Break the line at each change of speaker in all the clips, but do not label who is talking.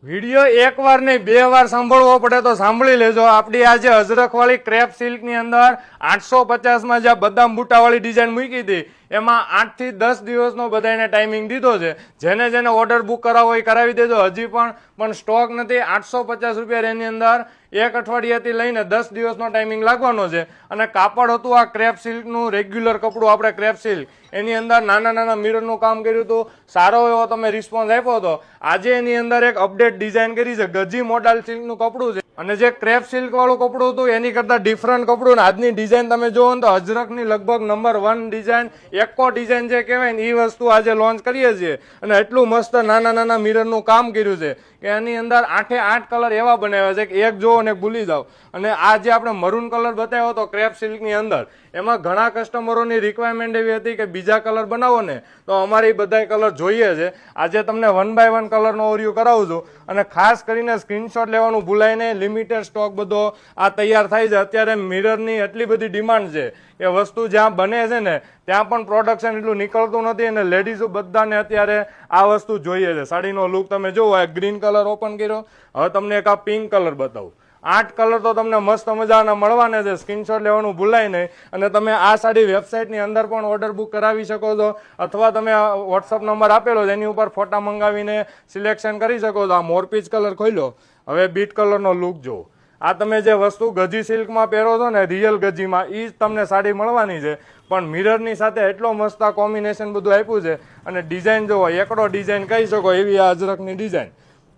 Video એક વાર નહીં 2 વાર સાંભળવો પડે તો સાંભળી લેજો. આપણી આ જે અજરખવાળી ક્રેપ સિલ્કની અંદર 850માં જે બદામ બુટાવાળી ડિઝાઇન મૂકી હતી એમાં 8 થી 10 દિવસનો બધાને ટાઈમિંગ દીધો છે. જેને ઓર્ડર બુક કરાવવો એ કરાવી દેજો. હજી પણ સ્ટોક નથી. 850 રૂપિયા એની અંદર 1 અઠવાડિયાથી લઈને 10 દિવસનો ટાઈમિંગ લાગવાનો છે. અને કાપડ હતું આ ક્રેપ સિલ્કનું રેગ્યુલર કપડું, આપણે ક્રેપ સિલ્ક એની અંદર નાના મિરરનું કામ કર્યું હતું. સારો એવો તમે રિસ્પોન્સ આપ્યો હતો. આજે એની અંદર એક અપડેટ ડિઝાઇન કરી છે. ગજી મોડલ સિલ્કનું કપડું છે અને જે ક્રેપ સિલ્ક વાળું કપડું હતું એની કરતા ડિફરન્ટ કપડું. ને આજની ડિઝાઇન તમે જુઓ ને તો અજરખની લગભગ નંબર 1 ડિઝાઇન, એકો ડિઝાઇન જે કહેવાય ને એ વસ્તુ આજે લોન્ચ કરીએ છીએ. અને એટલું મસ્ત નાના મિરરનું કામ કર્યું છે કે એની અંદર 8 કલર એવા બનાવ્યા છે કે એક જોવો ને ભૂલી જાઓ. અને આ જે આપણે મરૂન કલર બતાવ્યો હતો ક્રેપ સિલ્કની અંદર, એમાં ઘણા કસ્ટમરોની રિક્વાયરમેન્ટ એવી હતી કે બીજા કલર બનાવો ને તો અમારે બધા કલર જોઈએ છે. આજે તમને 1 બાય 1 કલરનો ઓરિયો કરાવું છું. અને ખાસ કરીને સ્ક્રીનશોટ લેવાનું ભૂલાય નહીં. લિમિટેડ સ્ટોક બધો આ તૈયાર થાય છે. અત્યારે મિરરની એટલી બધી ડિમાન્ડ છે કે વસ્તુ જ્યાં બને છે ને ત્યાં પણ પ્રોડક્શન એટલું નીકળતું નથી. અને લેડીઝો બધાને અત્યારે આ વસ્તુ જોઈએ છે. સાડીનો લુક તમે જુઓ, એક ગ્રીન કલર ઓપન કર્યો, હવે તમને એક આ પિંક કલર બતાવું. 8 કલર તો તમને મસ્ત મજાના મળવાના છે. સ્ક્રીનશોટ લેવાનું ભૂલાય નહીં. અને તમે આ સાડી વેબસાઇટની અંદર પણ ઓર્ડર બુક કરાવી શકો છો, અથવા તમે વોટ્સઅપ નંબર આપેલો છે એની ઉપર ફોટા મંગાવીને સિલેક્શન કરી શકો છો. આ મોરપીચ કલર ખોલ્યો, હવે બીટ કલરનો લુક જુઓ. આ તમે જે વસ્તુ ગજી સિલ્કમાં પહેરો છો ને રિયલ ગજીમાં, એ જ તમને સાડી મળવાની છે. પણ મિરરની સાથે એટલો મસ્ત આ કોમ્બિનેશન બધું આપ્યું છે. અને ડિઝાઇન જુઓ, એકડો ડિઝાઇન કહી શકો એવી આ અજરખની ડિઝાઇન.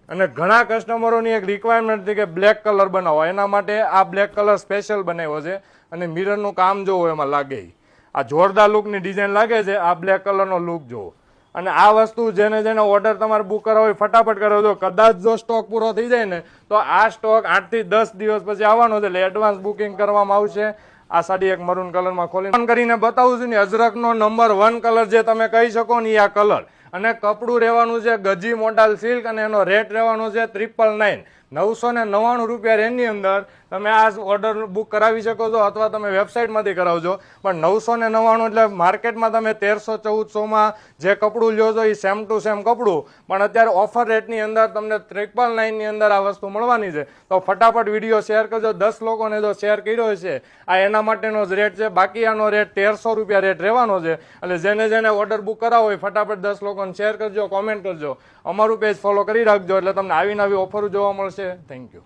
અને ઘણા કસ્ટમરોની એક રિક્વાયરમેન્ટ હતી કે બ્લેક કલર બનાવો, એના માટે આ બ્લેક કલર સ્પેશિયલ બનાવ્યો છે. અને મિરરનું કામ જોવો એમાં લાગે, આ જોરદાર લુકની ડિઝાઇન લાગે છે. આ બ્લેક કલરનો લુક જોવો. અને આ વસ્તુ જેને ઓર્ડર તમારે બુક કરાવો હોય ફટાફટ કરો. જો કદાચ જો સ્ટોક પૂરો થઈ જાય ને તો આ સ્ટોક 8 થી 10 દિવસ પછી આવવાનો છે. એટલે એડવાન્સ બુકિંગ કરવામાં આવશે. આ સાડી એક મરૂન કલરમાં ખોલીને કરીને બતાવું છું ને. અજરખનો નંબર 1 કલર જે તમે કહી શકો ને આ કલર. અને કપડું રહેવાનું છે ગજી મોડલ સિલ્ક. અને એનો રેટ રહેવાનો છે 999, 999 રૂપિયા. એની અંદર તમે આ ઓર્ડર બુક કરાવી શકો છો, અથવા તમે વેબસાઇટમાંથી કરાવજો. પણ 999 એટલે માર્કેટમાં તમે 1300-1400માં જે કપડું લ્યો છો એ સેમ ટુ સેમ કપડું. પણ અત્યારે ઓફર રેટની અંદર તમને 999ની અંદર આ વસ્તુ મળવાની છે. તો ફટાફટ વિડીયો શેર કરજો. 10 લોકોને જો શેર કર્યો છે આ એના માટેનો જ રેટ છે. બાકી આનો રેટ 1300 રૂપિયા રેટ રહેવાનો છે. એટલે જેને ઓર્ડર બુક કરાવો હોય ફટાફટ 10 લોકોને શેર કરજો, કોમેન્ટ કરજો, અમારું પેજ ફોલો કરી રાખજો. એટલે તમને આવી નવી ઓફર જોવા મળશે. Thank you.